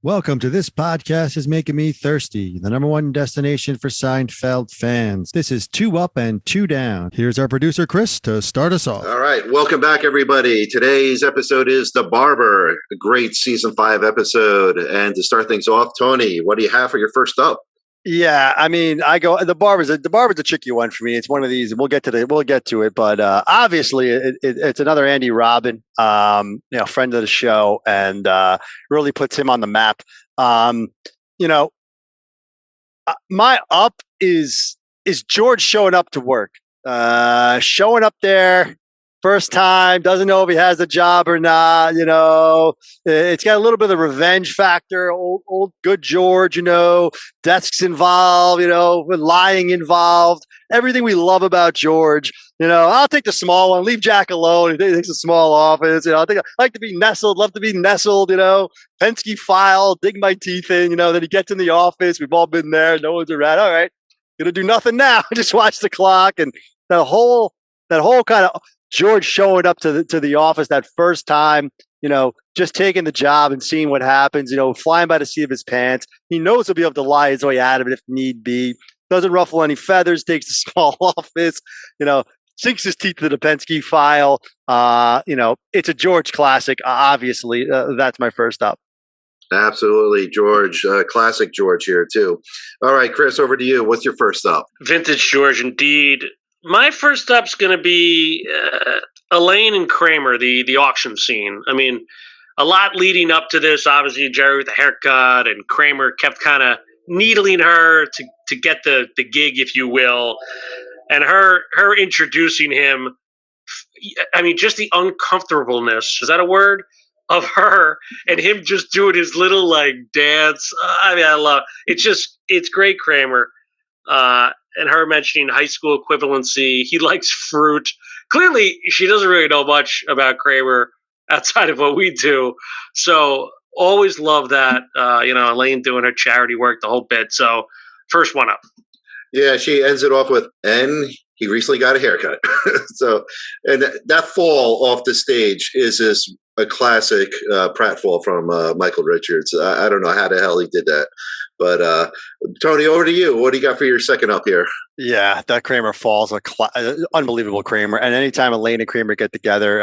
Welcome to This Podcast is Making Me Thirsty, the number one destination for Seinfeld fans. This is Two Up and Two Down. Here's our producer, Chris, to start us off. All right. Welcome back, everybody. Today's episode is The Barber, a great season 5 episode. And to start things off, Tony, what do you have for your first up? Yeah, I mean, the Barber's a tricky one for me. It's one of these. We'll get to it, but obviously, it's another Andy Robin, friend of the show, and really puts him on the map. My up is George showing up to work, showing up there. First time, doesn't know if he has a job or not. It's got a little bit of the revenge factor. Old good George. Desks involved. With lying involved. Everything we love about George. I'll take the small one. Leave Jack alone. He takes a small office. I think I like to be nestled. Love to be nestled. PENSKY file. Dig my teeth in. Then he gets in the office. We've all been there. No one's around. All right, gonna do nothing now. Just watch the clock and that whole kind of George showing up to the office that first time, just taking the job and seeing what happens, flying by the seat of his pants. He knows he'll be able to lie his way out of it if need be. Doesn't ruffle any feathers, takes the small office, sinks his teeth to the Penske file. It's a George classic. Obviously, that's my first up. Absolutely, George. Classic George here, too. All right, Chris, over to you. What's your first up? Vintage George, indeed. My first up's going to be Elaine and Kramer, the auction scene. I mean, a lot leading up to this. Obviously, Jerry with the haircut, and Kramer kept kind of needling her to get the gig, if you will. And her introducing him, I mean, just the uncomfortableness, is that a word? Of her and him just doing his little dance. I love it. It's great, Kramer. And her mentioning high school equivalency. He likes fruit. Clearly, she doesn't really know much about Kramer outside of what we do. So always love that. Elaine doing her charity work, the whole bit. So first one up. Yeah, she ends it off with, and he recently got a haircut. So, and that fall off the stage is a classic pratfall from Michael Richards. I don't know how the hell he did that. But Tony, over to you. What do you got for your second up here? Yeah, that Kramer falls, unbelievable Kramer. And anytime Elaine and Kramer get together,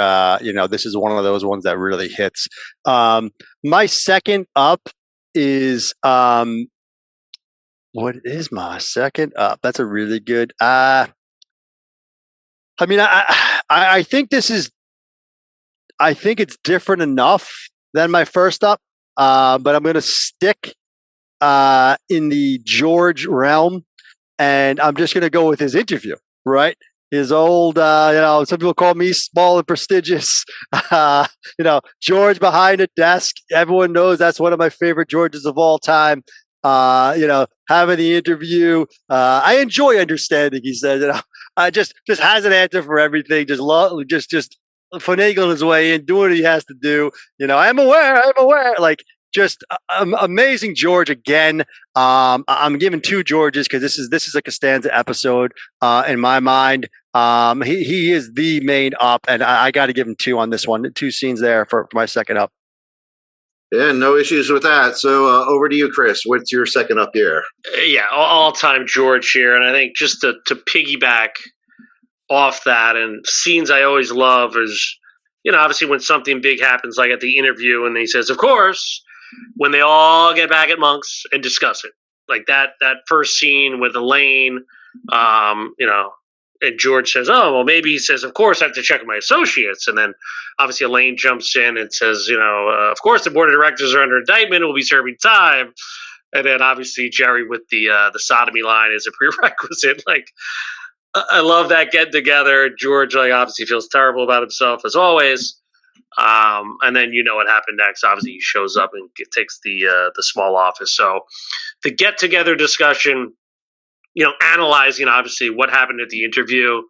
this is one of those ones that really hits. My second up is what is my second up? That's a really good. I think I think it's different enough than my first up, but I'm going to stick in the George realm, and I'm just going to go with his interview, right? His old, some people call me small and prestigious, George behind a desk. Everyone knows that's one of my favorite Georges of all time. Having the interview, I enjoy understanding. He said, I just has an answer for everything. Just finagling his way in, doing what he has to do. I'm aware. Just amazing George again. I'm giving two Georges because this is a Costanza episode in my mind. He is the main up, and I got to give him two on this one. Two scenes there for my second up. Yeah, no issues with that. So over to you, Chris. What's your second up here? Yeah, all-time George here. And I think just to piggyback off that, and scenes I always love is, obviously when something big happens, like at the interview, and he says, of course, when they all get back at Monk's and discuss it. Like that first scene with Elaine, and George says, oh, well, maybe he says, of course, I have to check with my associates. And then obviously Elaine jumps in and says, of course, the board of directors are under indictment and will be serving time. And then obviously Jerry with the sodomy line is a prerequisite. I love that getting together. George, obviously feels terrible about himself as always. And then what happened next. Obviously he shows up and takes the small office. So the get together discussion, analyzing obviously what happened at the interview.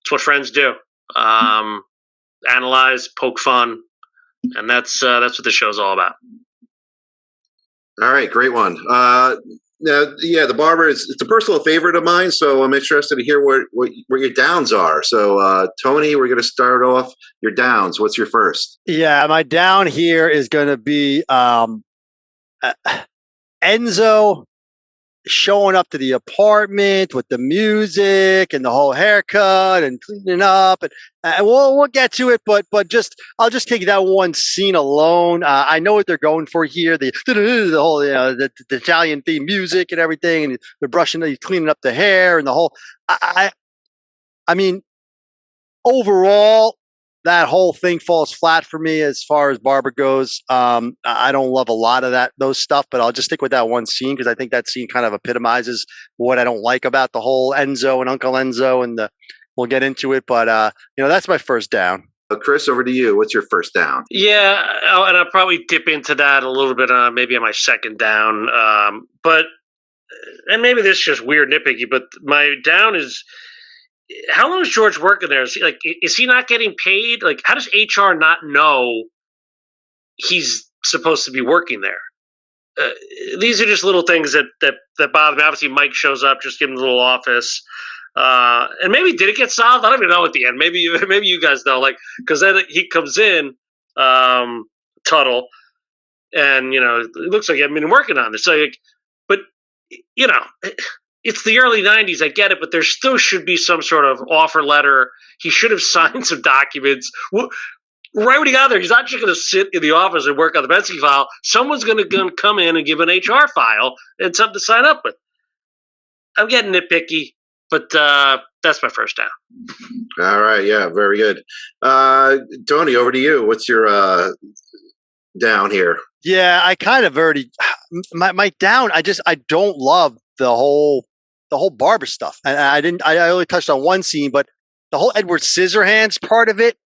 It's what friends do. Analyze, poke fun, and that's what the show's all about. All right, great one. The Barber it's a personal favorite of mine, so I'm interested to hear what your downs are. So, Tony, we're going to start off your downs. What's your first? Yeah, my down here is going to be Enzo showing up to the apartment with the music and the whole haircut and cleaning up, and we'll get to it, but just I'll just take that one scene alone. I know what they're going for here, the whole the Italian theme music and everything, and they're cleaning up the hair and the whole. I mean, overall, that whole thing falls flat for me as far as Barber goes. I don't love a lot of those stuff, but I'll just stick with that one scene because I think that scene kind of epitomizes what I don't like about the whole Enzo and Uncle Enzo, and we'll get into it. But that's my first down. Chris, over to you. What's your first down? Yeah, and I'll probably dip into that a little bit, maybe on my second down. But maybe this is just weird nitpicky, but my down is, how long is George working there? Is he not getting paid? Like, how does HR not know he's supposed to be working there? These are just little things that bother me. Obviously, Mike shows up, just give him a little office. And maybe did it get solved? I don't even know at the end. Maybe you guys know, because then he comes in, Tuttle, and it looks like I've been working on this. So, but it's the early 90s. I get it, but there still should be some sort of offer letter. He should have signed some documents. Right when he got there, he's not just going to sit in the office and work on the PENSKY file. Someone's going to come in and give an HR file and something to sign up with. I'm getting nitpicky, but that's my first down. All right. Yeah, very good. Tony, over to you. What's your down here? Yeah, I kind of already my down. I don't love the whole Barber stuff, and I only touched on one scene, but the whole Edward Scissorhands part of it,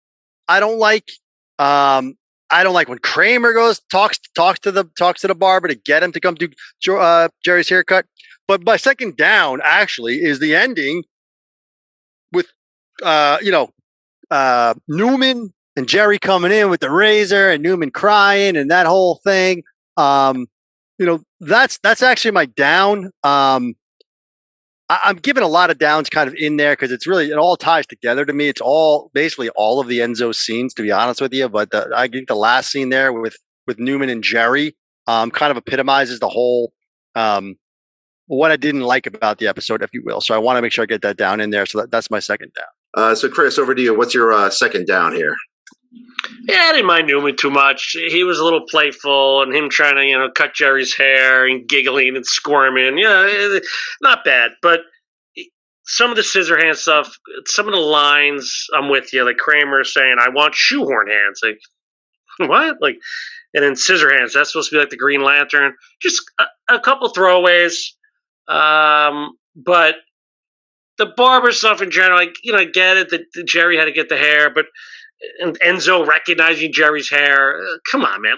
I don't like. I don't like when Kramer talks to the barber to get him to come do Jerry's haircut. But my second down actually is the ending with Newman and Jerry coming in with the razor and Newman crying and that whole thing. That's actually my down. I'm giving a lot of downs kind of in there because it all ties together to me. It's basically all of the Enzo scenes, to be honest with you. But I think the last scene there with Newman and Jerry kind of epitomizes the whole what I didn't like about the episode, if you will. So I want to make sure I get that down in there. So that's my second down. So Chris, over to you. What's your second down here? Yeah, I didn't mind Newman too much. He was a little playful, and him trying to, cut Jerry's hair and giggling and squirming. Not bad. But some of the Scissorhands stuff, some of the lines, I'm with you. Like Kramer saying, "I want shoehorn hands." Like, what? And then Scissorhands, that's supposed to be like the Green Lantern. Just a couple throwaways. But the Barber stuff in general, I get it that Jerry had to get the hair, but and Enzo recognizing Jerry's hair. Come on, man.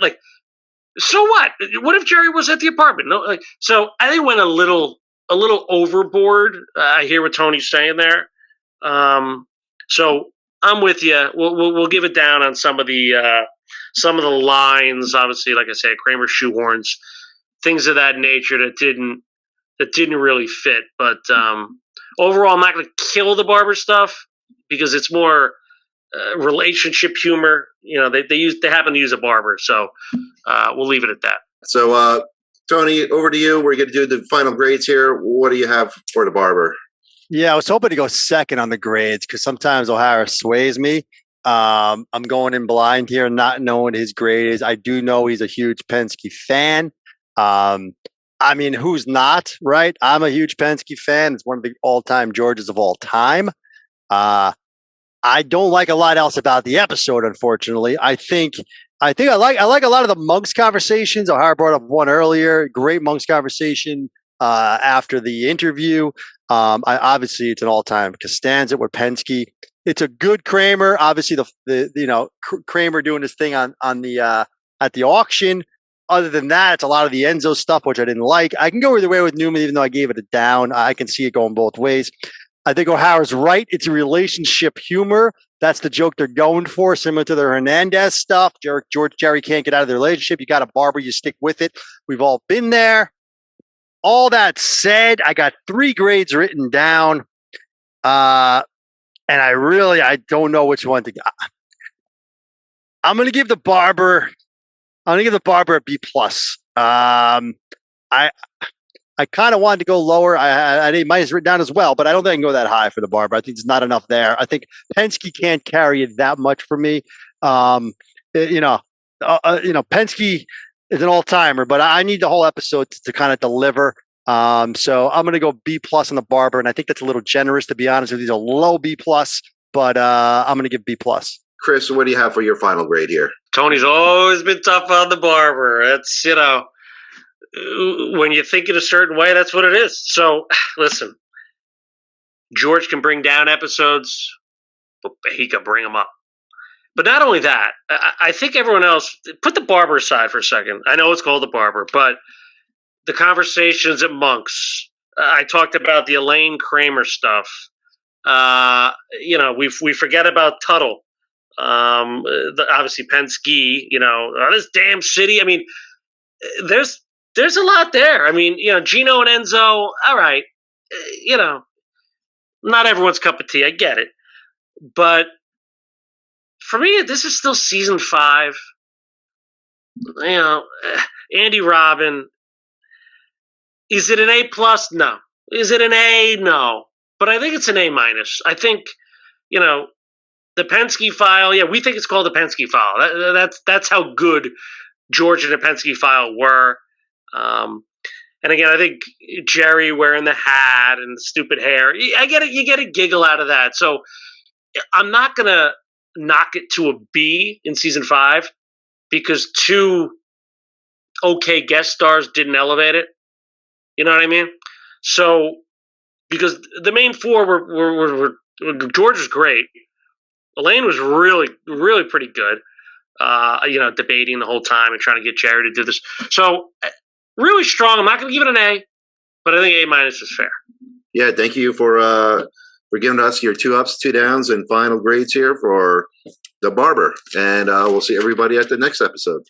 So what? What if Jerry was at the apartment? No, so I think went a little overboard. I hear what Tony's saying there. So I'm with you. We'll give it down on some of the lines. Obviously, like I said, Kramer shoehorns, things of that nature that didn't really fit. But overall, I'm not going to kill the Barber stuff because it's more relationship humor. They happen to use a barber, so we'll leave it at that. So Tony, over to you. We're going to do the final grades here. What do you have for the Barber? Yeah, I was hoping to go second on the grades because sometimes O'Hara sways me. I'm going in blind here, not knowing what his grade is. I do know he's a huge PENSKY fan. I mean, who's not, right? I'm a huge PENSKY fan. It's one of the all-time Georges of all time. I don't like a lot else about the episode, unfortunately. I think I like a lot of the Monks conversations. O'Hara brought up one earlier. Great Monks conversation after the interview. Obviously, it's an all-time Costanza with PENSKY. It's a good Kramer. Obviously, the Kramer doing his thing on the at the auction. Other than that, it's a lot of the Enzo stuff, which I didn't like. I can go either way with Newman, even though I gave it a down. I can see it going both ways. I think O'Hara's right. It's a relationship humor. That's the joke they're going for, similar to the Hernandez stuff. Jerry can't get out of the relationship. You got a barber, you stick with it. We've all been there. All that said, I got 3 grades written down. And I don't know which one to get. I'm going to give the Barber a B+. I kind of wanted to go lower. I need mine is written down as well, but I don't think I can go that high for the Barber. I think there's not enough there. I think Penske can't carry it that much for me. Penske is an all timer, but I need the whole episode to kind of deliver. So I'm going to go B plus on the Barber, and I think that's a little generous, to be honest with you. It's a low B plus, but I'm going to give B plus. Chris, what do you have for your final grade here? Tony's always been tough on the Barber. It's, when you think in a certain way, that's what it is. So, listen, George can bring down episodes, but he can bring them up. But not only that, I think everyone else, put the Barber aside for a second. I know it's called the Barber, but the conversations at Monk's, I talked about the Elaine Kramer stuff. We forget about Tuttle. Obviously Penske, this damn city. I mean, there's a lot there. I mean, Gino and Enzo, all right, not everyone's cup of tea. I get it. But for me, this is still season 5. Andy Robin. Is it an A plus? No. Is it an A? No. But I think it's an A minus. I think, the Penske file. Yeah, we think it's called the Penske file. That's how good George and the Penske file were. And again, I think Jerry wearing the hat and the stupid hair. I get it. You get a giggle out of that. So I'm not gonna knock it to a B in season 5 because 2 okay guest stars didn't elevate it. You know what I mean? So because the main 4 were George was great. Elaine was really, really pretty good. Debating the whole time and trying to get Jerry to do this. So really strong. I'm not going to give it an A, but I think A minus is fair. Yeah, thank you for giving us your 2 ups, 2 downs, and final grades here for the Barber. And we'll see everybody at the next episode.